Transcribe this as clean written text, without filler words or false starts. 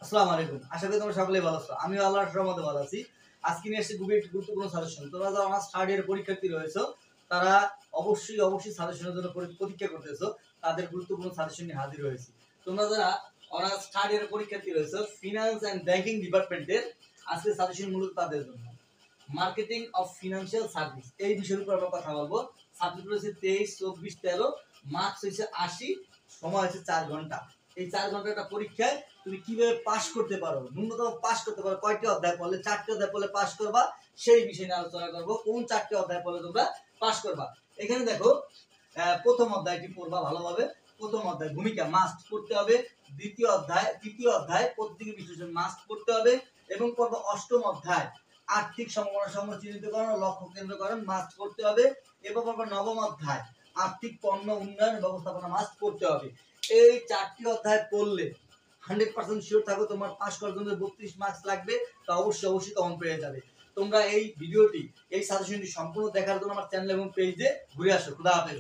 আসসালামু আলাইকুম। আশা করি তোমরা সকলেই ভালো আছো। আমিও আল্লাহর রহমতে ভালো আছি। আজকে নিয়ে এসেছি খুবই গুরুত্বপূর্ণ সাজেশন। তোমরা যারা অনার্স থার্ড ইয়ারের পরীক্ষার্থী রয়েছো, তারা অবশ্যই সাজেশনের জন্য প্রতীক্ষা করতেছো। তাদের গুরুত্বপূর্ণ সাজেশন নিয়ে হাজির হয়েছি। তোমরা যারা অনার্স থার্ড ইয়ারের পরীক্ষার্থী রয়েছো, ফিনান্স এন্ড ব্যাংকিং ডিপার্টমেন্টের আজকে সাজেশন মূলত তাদের জন্য। মার্কেটিং অফ ফিনান্সিয়াল সার্ভিস এই বিষয়ের উপর আমরা কথা বলবো। সাবজেক্ট রয়েছে 23, 24, 13, মার্কস হয়েছে 80, সময় হয়েছে 4 ঘন্টা। এই 4 ঘন্টার একটা পরীক্ষায় তুমি কিভাবে পাস করতে পারো, ন্যূনতম পাস করতে পারো, কয়টি অধ্যায় পড়লে, 4টি অধ্যায় পড়লে পাস করবা, সেই বিষয় নিয়ে আলোচনা করব। কোন 4টি অধ্যায় পড়লে তোমরা পাস করবা। এখানে দেখো, প্রথম অধ্যায়টি পড়বা ভালোভাবে। প্রথম অধ্যায় ভূমিকা মাস্ট পড়তে হবে। তৃতীয় অধ্যায় পদ্ধতি বিশ্লেষণ মাস্ট পড়তে হবে এবং পড়বা অষ্টম অধ্যায় আর্থিক সম্ভাবনা সমূহ চিহ্নিতকরণ ও লক্ষ্য কেন্দ্রকরণ মাস্ট পড়তে হবে এবং পড়বা নবম অধ্যায় আর্থিক পণ্য উন্নয়ন ব্যবস্থাপনা মাস্ট পড়তে হবে। এই 4টি অধ্যায় পড়লে 100% শিওর থাকো তোমার পাস করার জন্য 32 মার্কস লাগবে। তো অবশ্যই কমন পেয়ে যাবে। তোমরা এই ভিডিওটি, এই সাজেশনটি সম্পূর্ণ দেখার জন্য আমার চ্যানেল এবং পেজে ঘুরে আসো। খুদা হাফেজ।